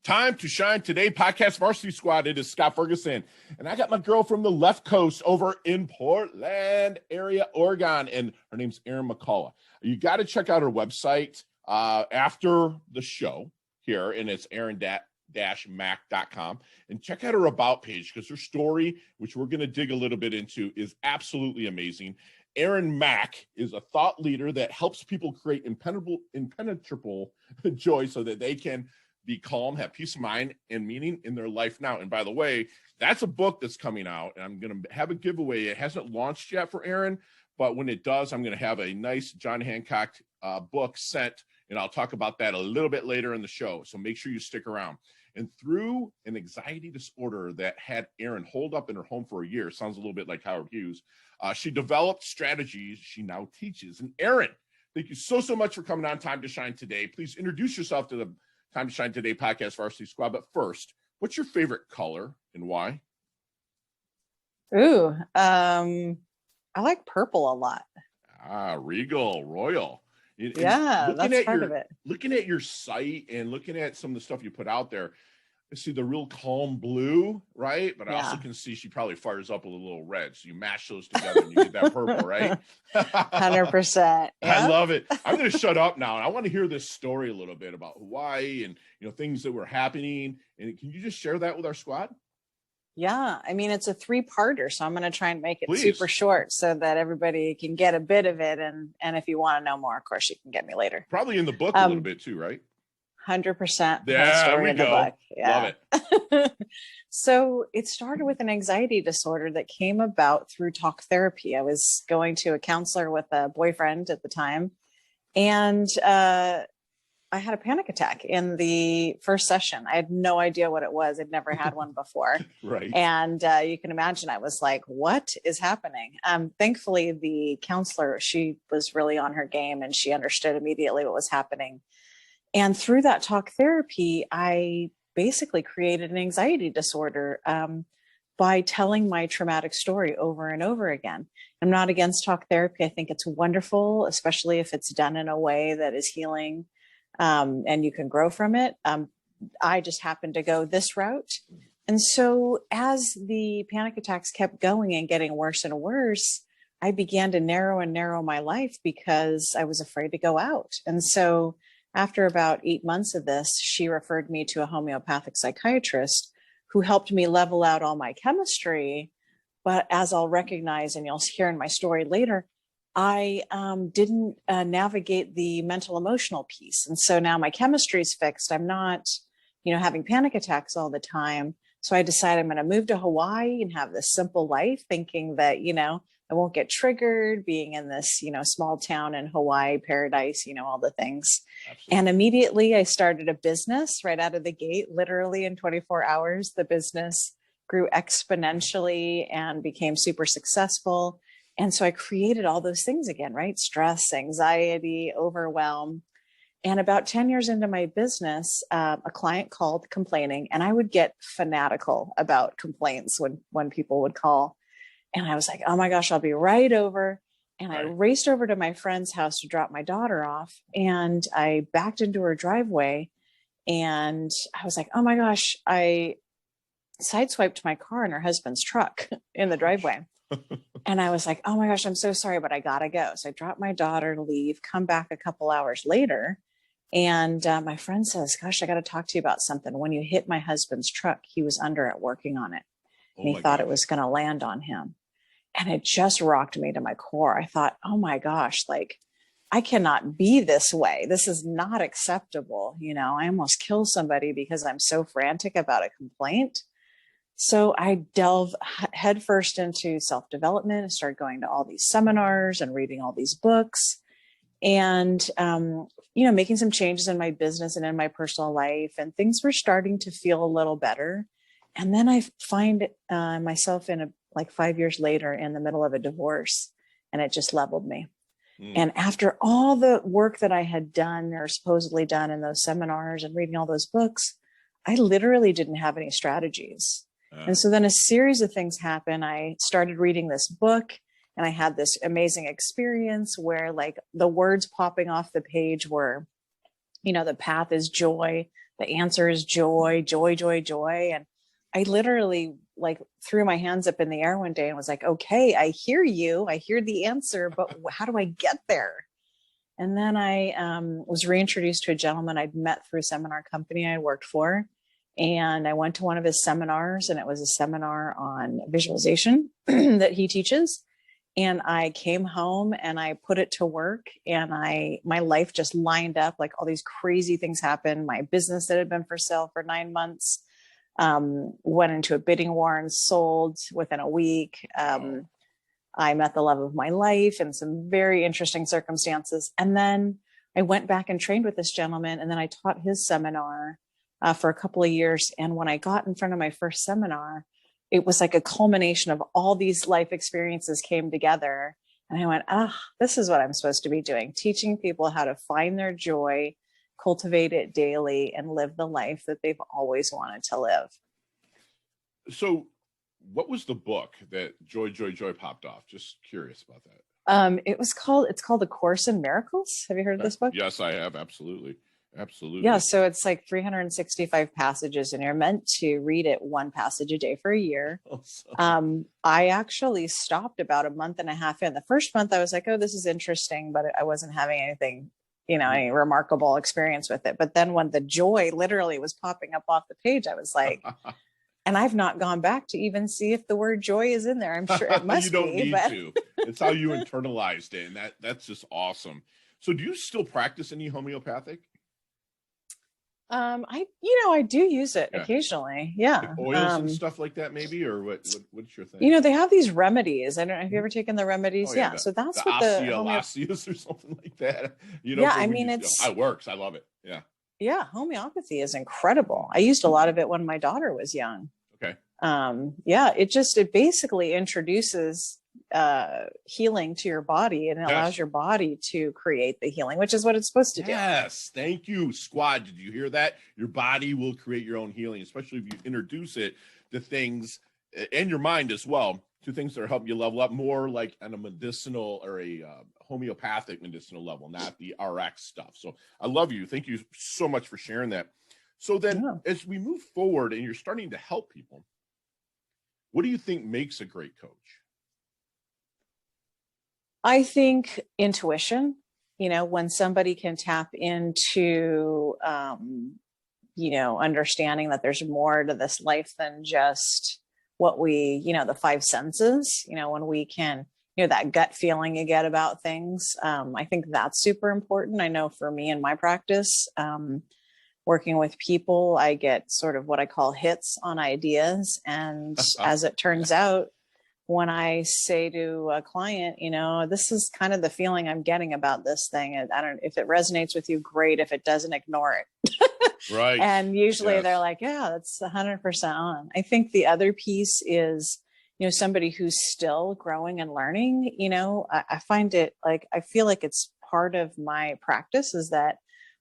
Time to Shine Today podcast Varsity Squad. It is Scott Ferguson, and I got my girl from the left coast over in Portland area, Oregon, and her name's Erin McCullough. You got to check out her website after the show here, and it's Erin-Mac.com, and check out her About page because her story, which we're going to dig a little bit into, is absolutely amazing. Erin Mac is a thought leader that helps people create impenetrable joy so that they can be calm, have peace of mind, and meaning in their life now. And by the way, that's a book that's coming out, and I'm going to have a giveaway. It hasn't launched yet for Erin, but when it does, I'm going to have a nice John Hancock book sent, and I'll talk about that a little bit later in the show. So make sure you stick around. And through an anxiety disorder that had Erin holed up in her home for a year, sounds a little bit like Howard Hughes, she developed strategies she now teaches. And Erin, thank you so much for coming on Time to Shine Today. Please introduce yourself to the Time to Shine Today podcast Varsity Squad. But first, what's your favorite color and why? Ooh, I like purple a lot. Regal, royal. Yeah, that's part of it. Looking at your site and looking at some of the stuff you put out there, I see the real calm blue, right? But I also can see she probably fires up with a little red. So you mash those together and you get that purple, right? 100%. I love it. I'm going to shut up now. And I want to hear this story a little bit about Hawaii and, things that were happening. And can you just share that with our squad? Yeah. I mean, it's a 3-parter, so I'm going to try and make it super short so that everybody can get a bit of it. And if you want to know more, of course, you can get me later. Probably in the book a little bit too, right? 100%. There we go. Yeah. Love it. So it started with an anxiety disorder that came about through talk therapy. I was going to a counselor with a boyfriend at the time, and I had a panic attack in the first session. I had no idea what it was. I'd never had one before. Right. And you can imagine, I was like, what is happening? Thankfully, the counselor, she was really on her game and she understood immediately what was happening. And through that talk therapy, I basically created an anxiety disorder by telling my traumatic story over and over again. I'm not against talk therapy. I think it's wonderful, especially if it's done in a way that is healing and you can grow from it. I just happened to go this route. And so as the panic attacks kept going and getting worse and worse, I began to narrow my life because I was afraid to go out. And so after about 8 months of this, she referred me to a homeopathic psychiatrist who helped me level out all my chemistry. But as I'll recognize, and you'll hear in my story later, I didn't navigate the mental emotional piece. And so now my chemistry is fixed. I'm not, having panic attacks all the time. So I decided I'm going to move to Hawaii and have this simple life, thinking that, I won't get triggered being in this, small town in Hawaii, paradise, all the things. Absolutely. And immediately I started a business right out of the gate. Literally in 24 hours, the business grew exponentially and became super successful. And so I created all those things again, right? Stress, anxiety, overwhelm. And about 10 years into my business, a client called complaining, and I would get fanatical about complaints when people would call. And I was like, oh my gosh, I'll be right over. And I raced over to my friend's house to drop my daughter off. And I backed into her driveway. And I was like, oh my gosh, I sideswiped my car in her husband's truck in the driveway. And I was like, oh my gosh, I'm so sorry, but I got to go. So I dropped my daughter to leave, come back a couple hours later. And my friend says, gosh, I got to talk to you about something. When you hit my husband's truck, he was under it working on it. And he thought it was going to land on him. And it just rocked me to my core. I thought, oh my gosh, I cannot be this way. This is not acceptable. I almost kill somebody because I'm so frantic about a complaint. So I delve headfirst into self-development and started going to all these seminars and reading all these books and, making some changes in my business and in my personal life. And things were starting to feel a little better. And then I find myself 5 years later in the middle of a divorce, and it just leveled me. And after all the work that I had done or supposedly done in those seminars and reading all those books, I literally didn't have any strategies. And so then a series of things happened. I started reading this book and I had this amazing experience where the words popping off the page were, the path is joy, the answer is joy, joy, joy, joy. And I literally like threw my hands up in the air one day and was like, okay, I hear you. I hear the answer, but how do I get there? And then I was reintroduced to a gentleman I'd met through a seminar company I worked for. And I went to one of his seminars, and it was a seminar on visualization that he teaches. And I came home and I put it to work, and my life just lined up. Like all these crazy things happened. My business that had been for sale for 9 months went into a bidding war and sold within a week. I met the love of my life in some very interesting circumstances. And then I went back and trained with this gentleman, and then I taught his seminar for a couple of years. And when I got in front of my first seminar, it was like a culmination of all these life experiences came together. And I went, this is what I'm supposed to be doing, teaching people how to find their joy, cultivate it daily, and live the life that they've always wanted to live. So what was the book that Joy, Joy, Joy popped off? Just curious about that. It's called A Course in Miracles. Have you heard of this book? Yes, I have. Absolutely. Absolutely. Yeah. So it's like 365 passages, and you're meant to read it one passage a day for a year. Awesome. I actually stopped about a month and a half in. The first month I was like, oh, this is interesting, but I wasn't having anything, any remarkable experience with it. But then when the joy literally was popping up off the page, I was like, and I've not gone back to even see if the word joy is in there. I'm sure it must you don't be. Need to. It's how you internalized it. And that's just awesome. So do you still practice any homeopathic? I do use it occasionally. Yeah. Like oils and stuff like that, maybe, or what's your thing? They have these remedies. I don't know. Have you ever taken the remedies? Yeah. So that's what the osteolysis or something like that. It works. I love it. Yeah. Yeah. Homeopathy is incredible. I used a lot of it when my daughter was young. Okay. It basically introduces healing to your body, and it allows your body to create the healing, which is what it's supposed to do. Yes. Thank you, squad. Did you hear that? Your body will create your own healing, especially if you introduce it to things, and your mind as well, to things that are helping you level up more like on a medicinal or a homeopathic medicinal level, not the RX stuff. So I love you. Thank you so much for sharing that. So then as we move forward and you're starting to help people, what do you think makes a great coach? I think intuition, when somebody can tap into, understanding that there's more to this life than just what we, the five senses, when we can, that gut feeling you get about things. I think that's super important. I know for me in my practice, working with people, I get sort of what I call hits on ideas. And as it turns out, when I say to a client, this is kind of the feeling I'm getting about this thing. I don't, if it resonates with you, great. If it doesn't, ignore it. Right. And usually they're like, yeah, that's 100% on. I think the other piece is, somebody who's still growing and learning, I find it like, I feel like it's part of my practice is that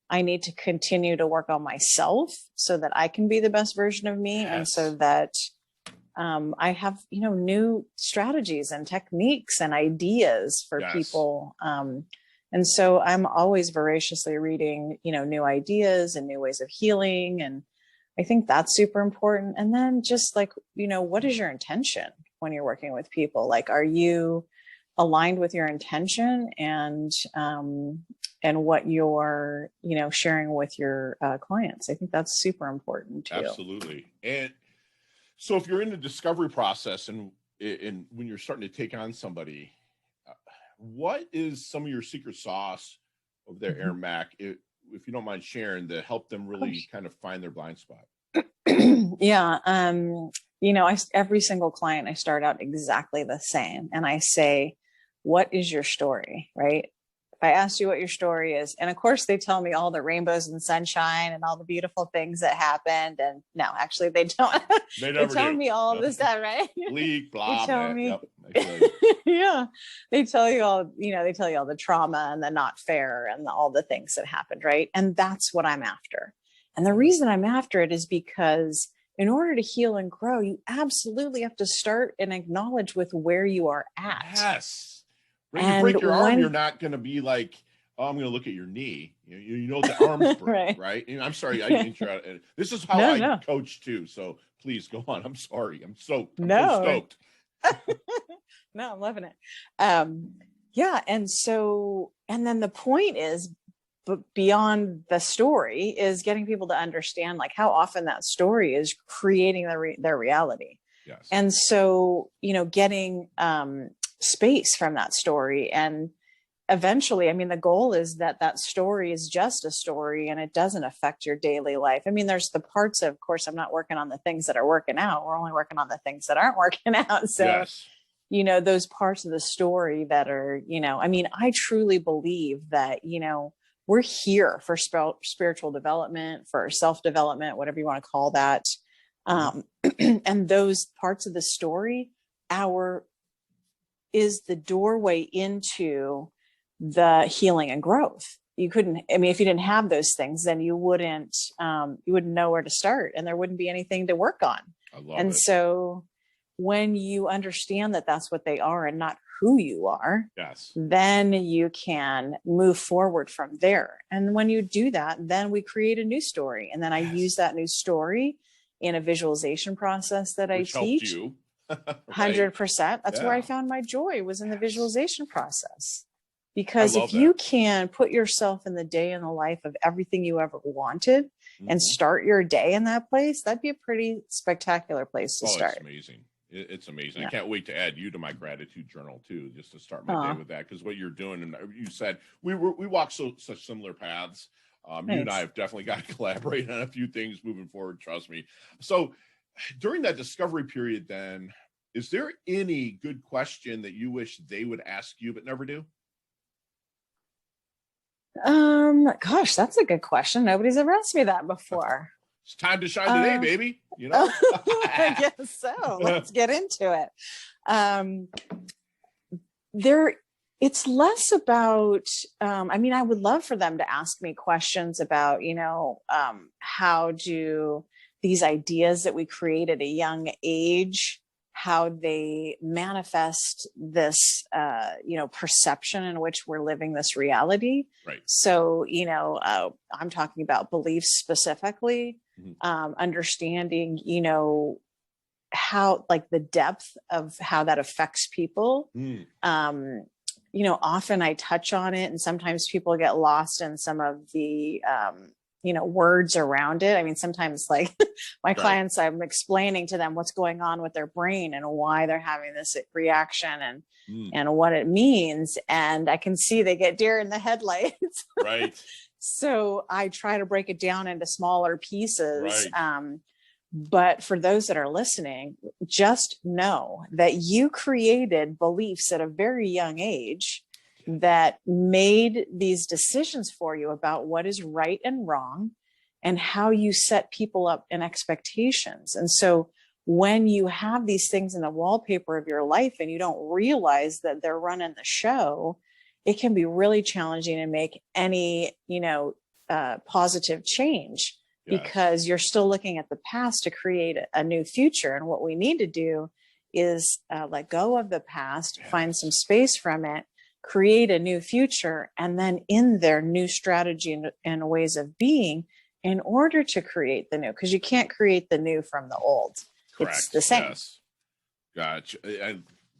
I need to continue to work on myself so that I can be the best version of me. Yes. And so that I have, new strategies and techniques and ideas for people. And so I'm always voraciously reading, new ideas and new ways of healing. And I think that's super important. And then just like, what is your intention when you're working with people? Like, are you aligned with your intention and what you're, sharing with your clients? I think that's super important too. Absolutely. And so if you're in the discovery process and when you're starting to take on somebody, what is some of your secret sauce over there, Erin Mac, if you don't mind sharing, to help them really kind of find their blind spot? Yeah. Every single client, I start out exactly the same. And I say, what is your story? Right? If I ask you what your story is, and of course they tell me all the rainbows and sunshine and all the beautiful things that happened. And no, actually they don't. They tell me all this stuff, right? Bleak, blah, they tell me. Yep. Yeah. They tell you all, they tell you all the trauma and the not fair and all the things that happened. Right. And that's what I'm after. And the reason I'm after it is because in order to heal and grow, you absolutely have to start and acknowledge with where you are at. Yes. When you break your arm, you're not going to be like, oh, I'm going to look at your knee. You know the arms break, right? And I'm sorry, I interrupt. This is how I coach too. So please go on. I'm sorry. I'm so stoked. No, I'm loving it. Yeah, and then the point is, but beyond the story is getting people to understand like how often that story is creating their reality. Yes. And so, getting space from that story, and eventually, I mean, the goal is that story is just a story and it doesn't affect your daily life. I mean, there's the parts of course, I'm not working on the things that are working out. We're only working on the things that aren't working out. So, yes. Those parts of the story that are, I mean, I truly believe that, we're here for spiritual development, for self-development, whatever you want to call that. And those parts of the story, is the doorway into the healing and growth. If you didn't have those things, then you wouldn't know where to start, and there wouldn't be anything to work on. I love it. So when you understand that that's what they are and not who you are, yes, then you can move forward from there. And when you do that, then we create a new story. And then I use that new story in a visualization process that I teach. You. 100%. That's where I found my joy, was in the visualization process. Because if you can put yourself in the day in the life of everything you ever wanted and start your day in that place, that'd be a pretty spectacular place to start. It's amazing. It's amazing. I can't wait to add you to my gratitude journal too, just to start my day with that. Because what you're doing, and you said we walk such similar paths. You and I have definitely got to collaborate on a few things moving forward. Trust me. So during that discovery period, then, is there any good question that you wish they would ask you but never do? Gosh, that's a good question. Nobody's ever asked me that before. It's time to shine today, baby. I guess so. Let's get into it. It's less about, I mean, I would love for them to ask me questions about, how do these ideas that we create at a young age, how they manifest this, perception in which we're living this reality. Right. So, I'm talking about beliefs specifically, understanding, how, like, the depth of how that affects people. Often I touch on it, and sometimes people get lost in some of the, words around it. I mean, sometimes like my clients, I'm explaining to them what's going on with their brain and why they're having this reaction and what it means. And I can see they get deer in the headlights. Right. So I try to break it down into smaller pieces. Right. But for those that are listening, just know that you created beliefs at a very young age that made these decisions for you about what is right and wrong and how you set people up in expectations. And so when you have these things in the wallpaper of your life and you don't realize that they're running the show, it can be really challenging to make any, positive change. Yes. Because you're still looking at the past to create a new future. And what we need to do is let go of the past, find some space from it, create a new future, and then in their new strategy and ways of being in order to create the new, because you can't create the new from the old. Correct. It's the same. Yes. Gotcha.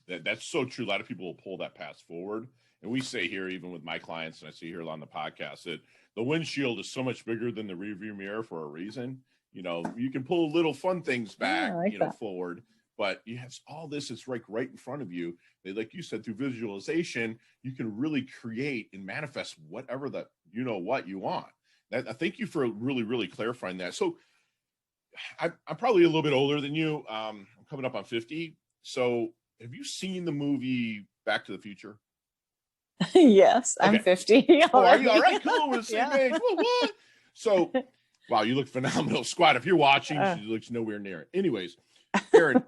That's so true. A lot of people will pull that past forward. And we say here, even with my clients, and I see here on the podcast, that the windshield is so much bigger than the rearview mirror for a reason. You can pull little fun things back, forward, but you have all this is right in front of you. Like you said, through visualization, you can really create and manifest whatever what you want. I thank you for really, really clarifying that. So I'm probably a little bit older than you. I'm coming up on 50. So have you seen the movie Back to the Future? Yes, okay. I'm 50. Oh, are you all right? Cool. We're the same age. What? So, wow, you look phenomenal. Squad, if you're watching, she looks nowhere near it. Anyways, Erin,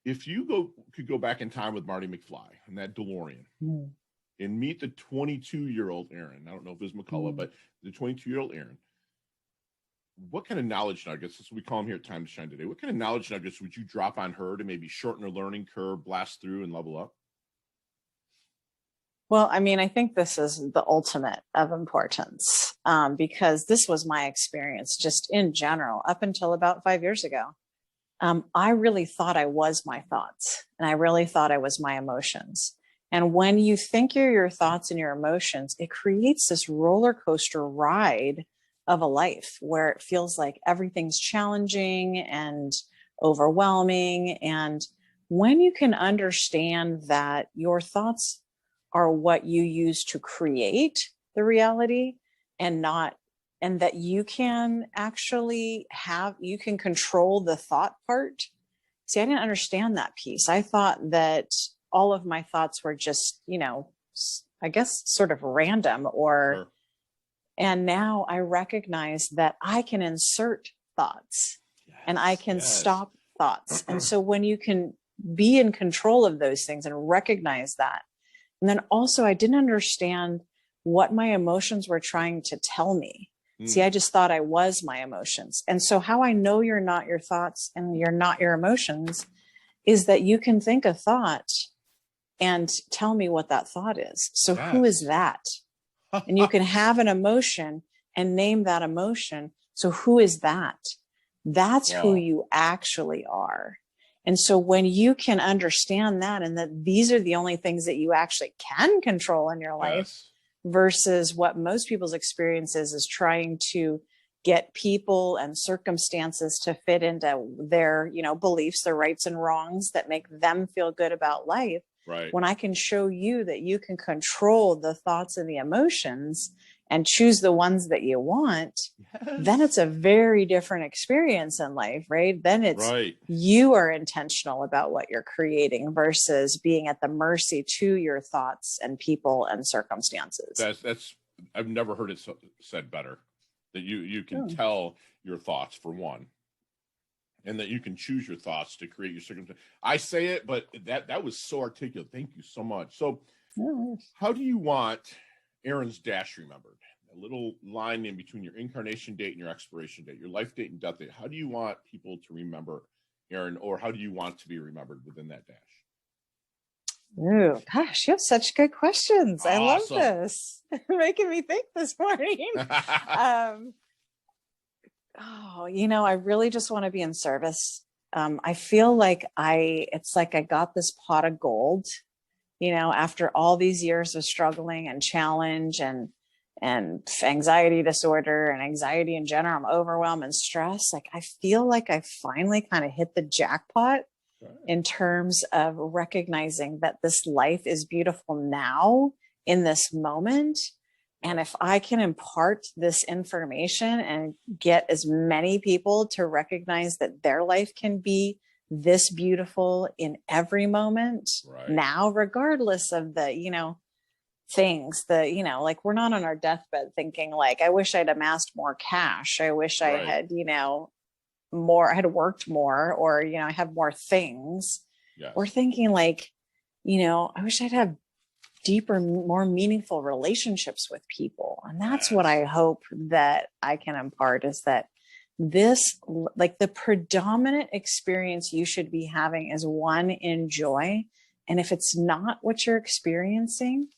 if you could go back in time with Marty McFly and that DeLorean and meet the 22-year-old Erin, I don't know if it's McCullough, but the 22-year-old Erin, what kind of knowledge nuggets, that's what we call them here at Time to Shine Today, what kind of knowledge nuggets would you drop on her to maybe shorten her learning curve, blast through, and level up? Well, I mean, I think this is the ultimate of importance, because this was my experience just in general up until about 5 years ago. I really thought I was my thoughts, and I really thought I was my emotions. And when you think you're your thoughts and your emotions, it creates this roller coaster ride of a life where it feels like everything's challenging and overwhelming. And when you can understand that your thoughts are what you use to create the reality, and not, and that you can actually have, you can control the thought part. See, I didn't understand that piece. I thought that all of my thoughts were just, I guess sort of random, or, Sure. and now I recognize that I can insert thoughts and I can stop thoughts. And so when you can be in control of those things and recognize that, and then also I didn't understand what my emotions were trying to tell me. See, I just thought I was my emotions. And so how I know you're not your thoughts and you're not your emotions is that you can think a thought and tell me what that thought is. So who is that? And you can have an emotion and name that emotion. So who is that? That's who you actually are. And so when you can understand that, and that these are the only things that you actually can control in your life, versus what most people's experience is trying to get people and circumstances to fit into their, beliefs, their rights and wrongs that make them feel good about life. Right. When I can show you that you can control the thoughts and the emotions and choose the ones that you want, then it's a very different experience in life, right? Then it's you are intentional about what you're creating versus being at the mercy to your thoughts and people and circumstances. That's I've never heard it said better. That you can tell your thoughts, for one, and that you can choose your thoughts to create your circumstance. I say it, but that was so articulate. Thank you so much. So, how do you want Erins Dash remembered? A little line in between your incarnation date and your expiration date, your life date and death date. How do you want people to remember Erin, or how do you want to be remembered within that dash? Oh, gosh, you have such good questions. Awesome. I love this. You're making me think this morning. I really just want to be in service. I feel like it's like I got this pot of gold, after all these years of struggling and challenge and anxiety disorder and anxiety in general. I'm overwhelmed and stressed. Like, I feel like I finally kind of hit the jackpot in terms of recognizing that this life is beautiful now in this moment. And if I can impart this information and get as many people to recognize that their life can be this beautiful in every moment now, regardless of the, things that, like, we're not on our deathbed thinking like, I wish I'd amassed more cash. I wish I had, more, I had worked more, or, I have more things. We're thinking like, I wish I'd have deeper, more meaningful relationships with people. And that's what I hope that I can impart, is that this, like, the predominant experience you should be having is one in joy. And if it's not what you're experiencing,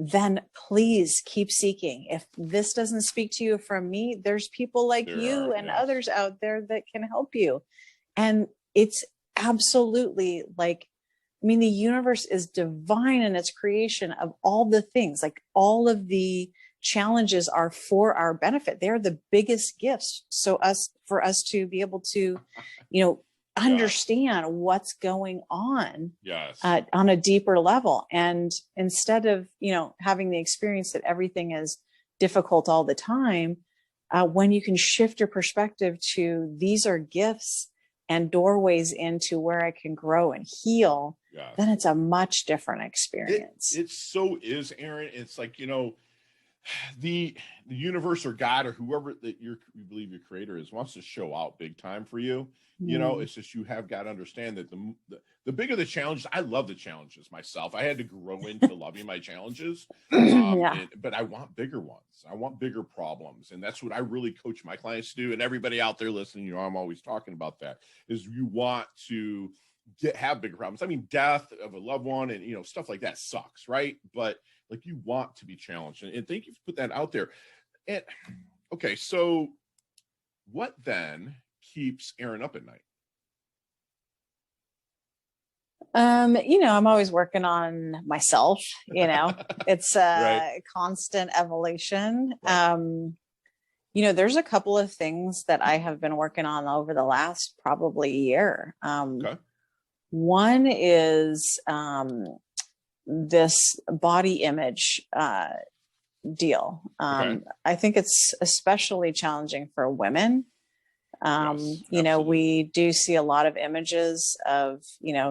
then please keep seeking. If this doesn't speak to you from me, there's people like you and others out there that can help you. And it's absolutely like, the universe is divine in its creation of all the things. Like, all of the challenges are for our benefit. They're the biggest gifts. So for us to be able to, understand what's going on on a deeper level. And instead of, having the experience that everything is difficult all the time, when you can shift your perspective to, these are gifts and doorways into where I can grow and heal, then it's a much different experience. It so is, Erin. It's like, the universe or God or whoever that you believe your creator is wants to show out big time for you. It's just, you have got to understand that the bigger the challenges. I love the challenges myself. I had to grow into loving my challenges, but I want bigger ones. I want bigger problems, and that's what I really coach my clients to do. And everybody out there listening, I'm always talking about that. Is you want to have bigger problems. I mean, death of a loved one and stuff like that sucks, right? But Like you want to be challenged. And thank you for putting that out there. And okay, so what then keeps Erin up at night? I'm always working on myself, it's a Right. constant evolution. Right. There's a couple of things that I have been working on over the last probably year. Okay. One is this body image deal. Okay. I think it's especially challenging for women. Yes, absolutely. We do see a lot of images of,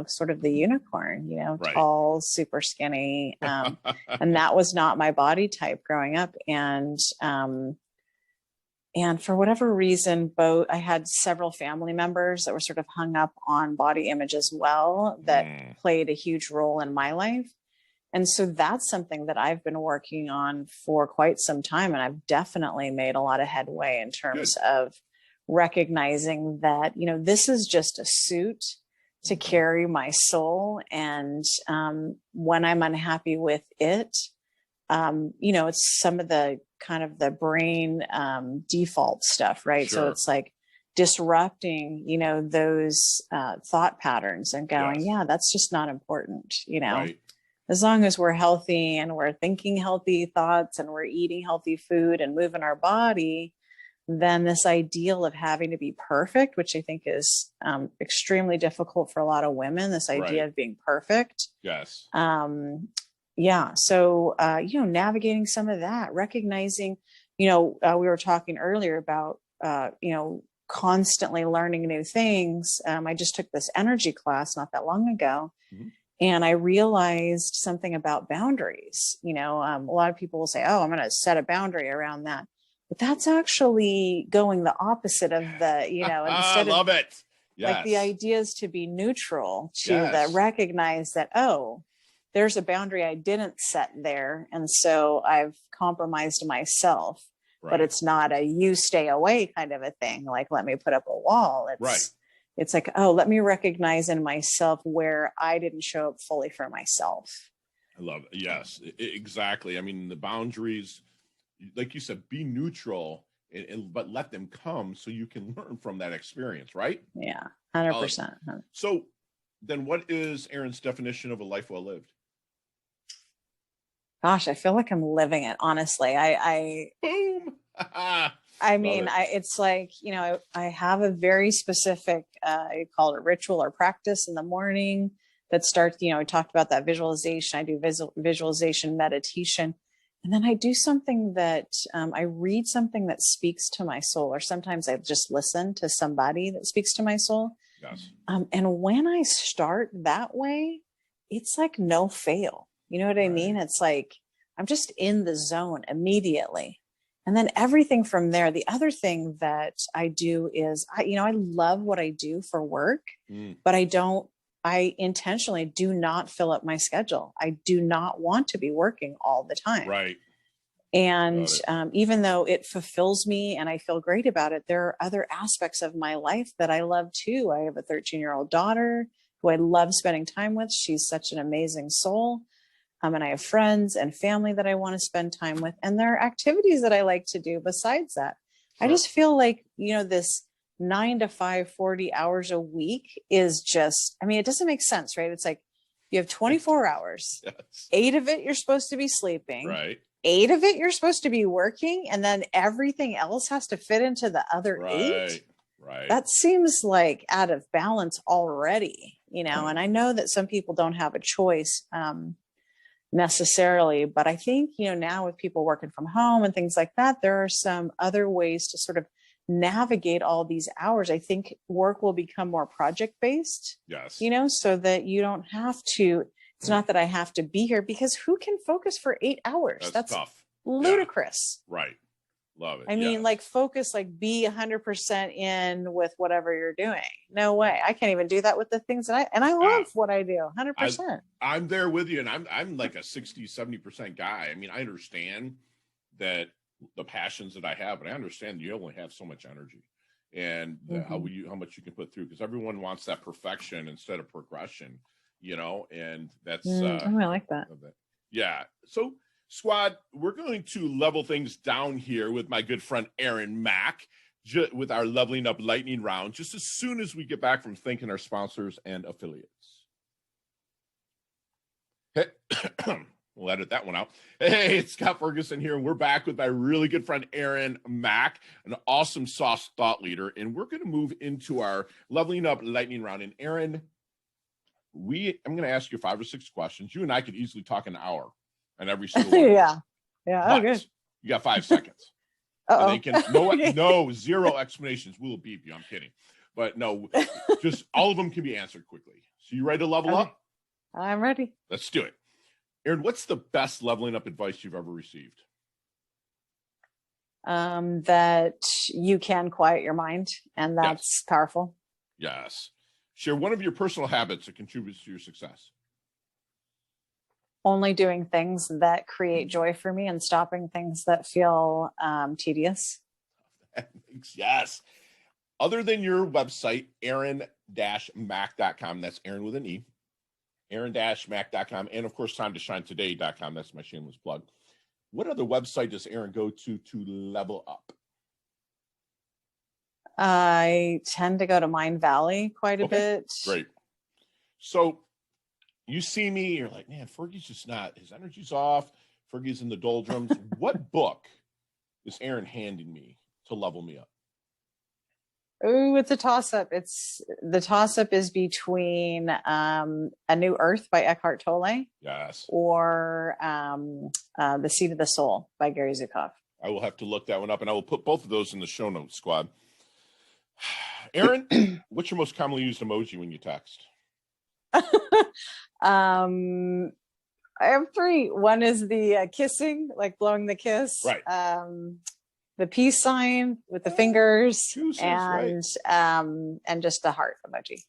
sort of the unicorn, Right. tall, super skinny. And that was not my body type growing up. And for whatever reason, I had several family members that were sort of hung up on body image as well, that played a huge role in my life. And so that's something that I've been working on for quite some time. And I've definitely made a lot of headway in terms of recognizing that, this is just a suit to carry my soul. And when I'm unhappy with it, it's some of the kind of the brain default stuff, right? Sure. So it's like disrupting, those thought patterns and going, yeah, that's just not important, Right. As long as we're healthy and we're thinking healthy thoughts and we're eating healthy food and moving our body, then this ideal of having to be perfect, which I think is extremely difficult for a lot of women, this idea of being perfect. Yes. Yeah. So, navigating some of that, recognizing, we were talking earlier about, constantly learning new things. I just took this energy class not that long ago. Mm-hmm. And I realized something about boundaries. A lot of people will say, oh, I'm going to set a boundary around that. But that's actually going the opposite of the, instead I love it. Yes. Like the idea is to be neutral, to recognize that, oh, there's a boundary I didn't set there. And so I've compromised myself, but it's not a you stay away kind of a thing. Like, let me put up a wall. It's like, oh, let me recognize in myself where I didn't show up fully for myself. I love it. Yes, exactly. I mean, the boundaries, like you said, be neutral, but let them come so you can learn from that experience, right? Yeah, 100%. So then what is Erin's definition of a life well lived? Gosh, I feel like I'm living it, honestly. Boom. It's like, I have a very specific, you call it a ritual or practice in the morning that starts, I talked about that visualization. I do visualization meditation. And then I do something that I read something that speaks to my soul, or sometimes I just listen to somebody that speaks to my soul. Yes. And when I start that way, it's like no fail. You know what I mean? It's like, I'm just in the zone immediately. And then everything from there, the other thing that I do is, I love what I do for work, but I intentionally do not fill up my schedule. I do not want to be working all the time. Right. And even though it fulfills me and I feel great about it, there are other aspects of my life that I love too. I have a 13-year-old daughter who I love spending time with. She's such an amazing soul. And I have friends and family that I want to spend time with. And there are activities that I like to do besides that. Sure. I just feel like, this 9 to 5, 40 hours a week is just, it doesn't make sense, right? It's like you have 24 hours, 8 of it you're supposed to be sleeping, right? 8 of it you're supposed to be working, and then everything else has to fit into the other 8. Right. That seems like out of balance already, and I know that some people don't have a choice necessarily, but I think, now with people working from home and things like that, there are some other ways to sort of navigate all these hours. I think work will become more project-based, so that you don't have to, it's not that I have to be here, because who can focus for 8 hours? That's tough. Ludicrous. Yeah. Right. Love it. I mean, like focus, like be 100% in with whatever you're doing. No way. I can't even do that with the things that I love what I do 100%. I'm there with you. And I'm like a 60-70% guy. I understand that the passions that I have, and I understand you only have so much energy and how much you can put through, because everyone wants that perfection instead of progression, and that's I like that. Yeah. So Squad, we're going to level things down here with my good friend Erin Mac, with our leveling up lightning round, just as soon as we get back from thanking our sponsors and affiliates. Hey, we'll edit that one out. Hey, it's Scott Ferguson here, and we're back with my really good friend Erin Mac, an awesome sauce thought leader, and we're going to move into our leveling up lightning round. And Erin, I'm going to ask you 5 or 6 questions. You and I could easily talk an hour on every single one. Yeah. But Okay. you got 5 seconds. Uh-oh. They can zero explanations. We'll beep you. I'm kidding. But no, just all of them can be answered quickly. So you ready to level up? I'm ready. Let's do it. Erin, what's the best leveling up advice you've ever received? That you can quiet your mind, and that's powerful. Yes. Share one of your personal habits that contributes to your success. Only doing things that create joy for me and stopping things that feel tedious. Yes. Other than your website, Erin-Mac.com, that's Erin with an E, Erin-Mac.com, and of course, TimeToShineToday.com, that's my shameless plug. What other website does Erin go to level up? I tend to go to Mind Valley quite a bit. Great. So you see me, you're like, man, Fergie's just not, his energy's off. Fergie's in the doldrums. What book is Erin handing me to level me up? Oh, it's a toss-up. The toss-up is between A New Earth by Eckhart Tolle. Yes. Or The Seed of the Soul by Gary Zukav. I will have to look that one up, and I will put both of those in the show notes, squad. Erin, what's your most commonly used emoji when you text? I have 3. One is the kissing, like blowing the kiss. Right. The peace sign with the fingers, and just the heart emoji.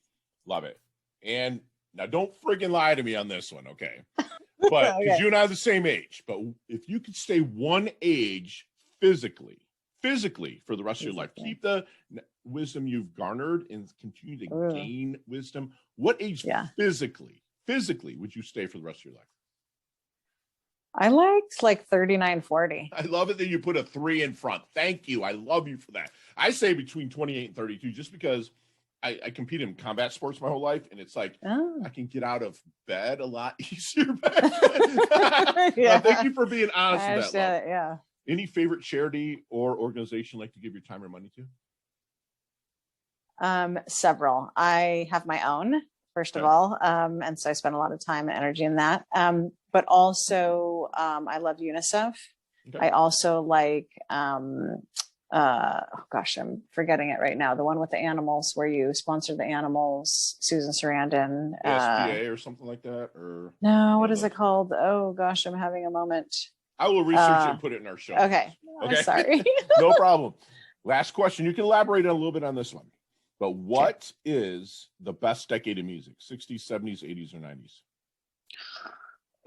Love it. And now don't friggin' lie to me on this one, okay? But because you and I are the same age, but if you could stay one age physically for the rest of your life, keep the wisdom you've garnered and continue to gain wisdom. What age physically would you stay for the rest of your life? I liked like 39, 40. I love it that you put a 3 in front. Thank you. I love you for that. I say between 28 and 32, just because I compete in combat sports my whole life, and it's like I can get out of bed a lot easier back then. Thank you for being honest with that. Yeah. Any favorite charity or organization like to give your time or money to? Several. I have my own, first of all. And so I spend a lot of time and energy in that. But also, I love UNICEF. Okay. I also like, I'm forgetting it right now. The one with the animals where you sponsor the animals, Susan Sarandon. SBA or something like that? Or no, what is it called? Oh gosh, I'm having a moment. I will research it and put it in our show. Okay. Sorry. No problem. Last question. You can elaborate a little bit on this one. But what is the best decade of music? 60s, 70s, 80s, or 90s?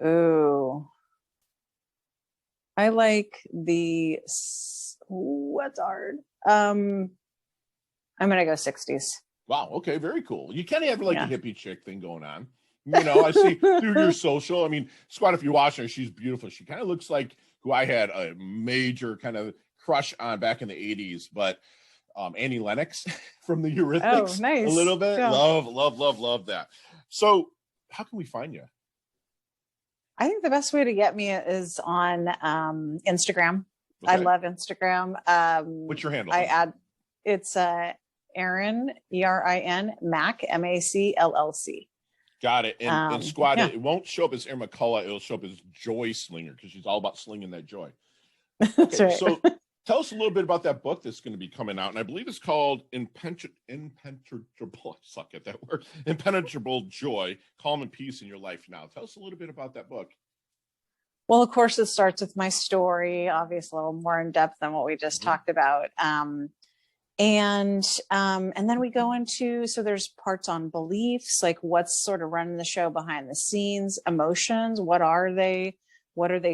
Ooh. I like what's hard? I'm going to go 60s. Wow. Okay. Very cool. You kind of have like a hippie chick thing going on. You know, I see through your social. I mean, Squad, if you watch her, she's beautiful. She kind of looks like who I had a major kind of crush on back in the 80s, but Annie Lennox from the Eurythmics. Oh, nice. A little bit. Yeah. Love that. So how can we find you? I think the best way to get me is on Instagram. Okay. I love Instagram. What's your handle? It's Erin, Erin Mac, MACLLC. Got it. And Squad, it won't show up as Erin McCullough. It'll show up as Joy Slinger because she's all about slinging that joy. Okay, that's right. So tell us a little bit about that book that's going to be coming out. And I believe it's called Impenetrable, I suck at that word, Impenetrable Joy, Calm and Peace in Your Life Now. Tell us a little bit about that book. Well, of course, it starts with my story, obviously a little more in depth than what we just talked about. And then we go into, so there's parts on beliefs, like what's sort of running the show behind the scenes, emotions, what are they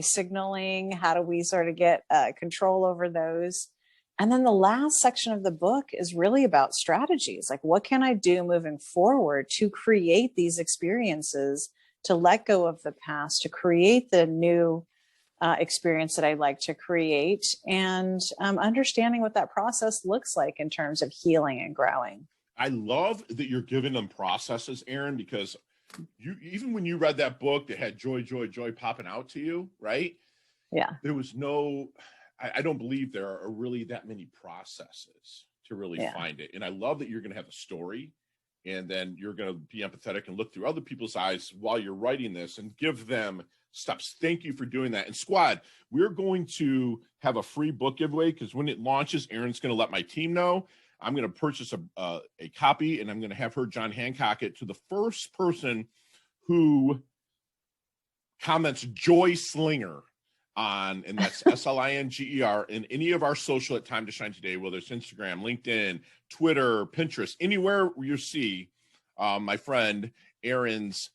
signaling? How do we sort of get control over those? And then the last section of the book is really about strategies. Like, what can I do moving forward to create these experiences, to let go of the past, to create the new experience that I'd like to create, and understanding what that process looks like in terms of healing and growing. I love that you're giving them processes, Erin, because even when you read that book that had joy, joy, joy popping out to you, right? Yeah. There was I don't believe there are really that many processes to really find it. And I love that you're going to have a story, and then you're going to be empathetic and look through other people's eyes while you're writing this and give them steps. Thank you for doing that. And squad, we're going to have a free book giveaway, because when it launches, Erin's going to let my team know. I'm going to purchase a copy, and I'm going to have her John Hancock it to the first person who comments Joy Slinger on, and that's Slinger, in any of our social at Time to Shine Today, whether it's Instagram, LinkedIn, Twitter, Pinterest, anywhere you see my friend Erin's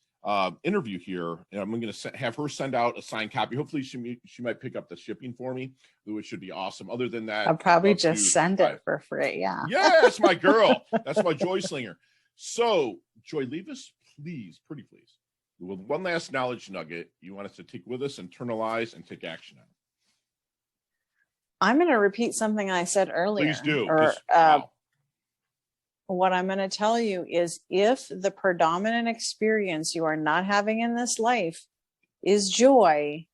interview here, and I'm going to have her send out a signed copy. Hopefully she might pick up the shipping for me, which should be awesome. Other than that, I'll probably just send it for free. Yeah. That's my girl. That's my Joy Slinger. So Joy, leave us pretty please, with one last knowledge nugget you want us to take with us, internalize, and take action on. I'm going to repeat something I said earlier. Please do. What I'm going to tell you is, if the predominant experience you are not having in this life is joy,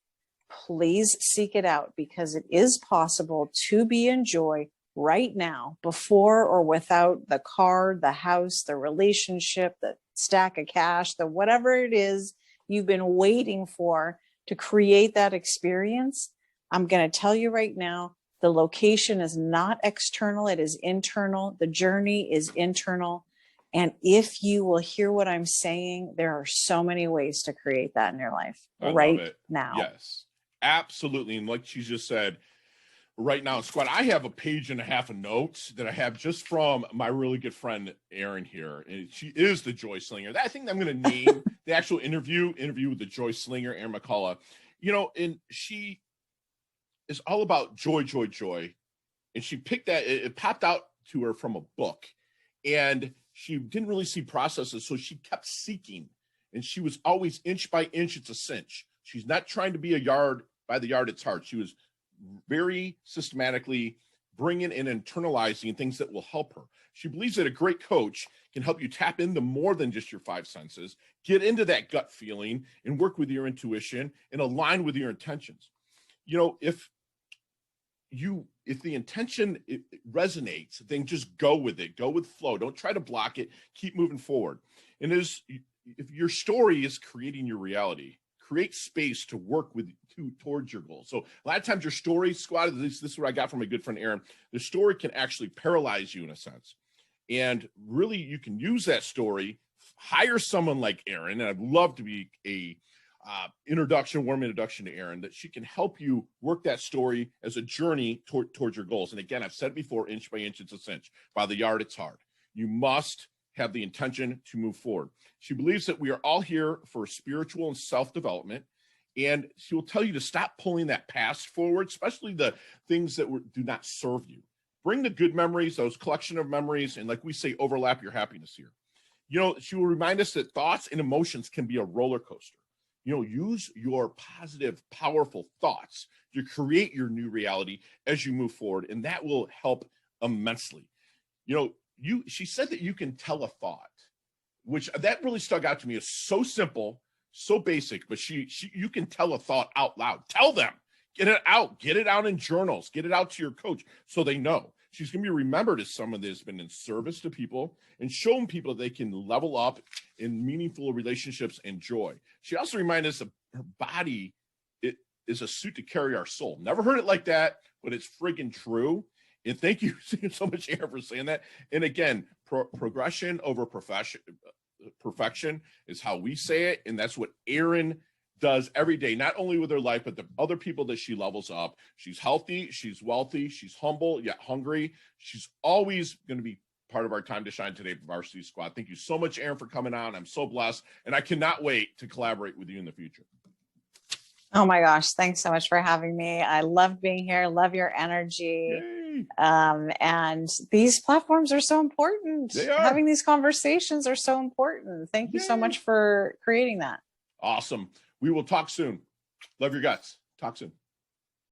please seek it out, because it is possible to be in joy right now, before or without the car, the house, the relationship, the stack of cash, the whatever it is you've been waiting for to create that experience. I'm going to tell you right now, the location is not external, it is internal. The journey is internal. And if you will hear what I'm saying, there are so many ways to create that in your life right now. Yes, absolutely. And like she just said, right now, squad, I have a page and a half of notes that I have just from my really good friend Erin here, and she is the Joy Slinger. I think I'm going to name the actual interview with the Joy Slinger, Erin McCullough. And she is all about joy, joy, joy, and she picked that. It popped out to her from a book, and she didn't really see processes, so she kept seeking, and she was always inch by inch. It's a cinch. She's not trying to be a yard by the yard. It's hard. She was very systematically bringing and internalizing things that will help her. She believes that a great coach can help you tap into more than just your five senses, get into that gut feeling, and work with your intuition and align with your intentions. If the intention resonates, then just go with it. Go with flow. Don't try to block it. Keep moving forward. And if your story is creating your reality, create space to work towards your goals. So a lot of times your story, squad, at least this is what I got from my good friend Erin, the story can actually paralyze you in a sense. And really, you can use that story, hire someone like Erin, and I'd love to be a warm introduction to Erin, that she can help you work that story as a journey towards your goals. And again, I've said before, inch by inch, it's a cinch. By the yard, it's hard. You must have the intention to move forward. She believes that we are all here for spiritual and self-development, and she will tell you to stop pulling that past forward, especially the things that do not serve you. Bring the good memories, those collection of memories, and like we say, overlap your happiness here. She will remind us that thoughts and emotions can be a roller coaster. Use your positive, powerful thoughts to create your new reality as you move forward, and that will help immensely. She said that you can tell a thought, which that really stuck out to me. It's so simple, so basic, but you can tell a thought out loud. Tell them, get it out in journals, get it out to your coach so they know. She's going to be remembered as someone that has been in service to people and shown people that they can level up in meaningful relationships and joy. She also reminded us that her body is a suit to carry our soul. Never heard it like that, but it's friggin' true. And thank you so much, Erin, for saying that. And again, progression over perfection is how we say it. And that's what Erin does every day, not only with her life, but the other people that she levels up. She's healthy, she's wealthy, she's humble, yet hungry. She's always going to be part of our Time to Shine Today Varsity Squad. Thank you so much, Erin, for coming on. I'm so blessed, and I cannot wait to collaborate with you in the future. Oh my gosh, thanks so much for having me. I love being here, love your energy. Yay. And these platforms are so important. They are. Having these conversations are so important. Thank you so much for creating that. Awesome. We will talk soon. Love your guts. Talk soon.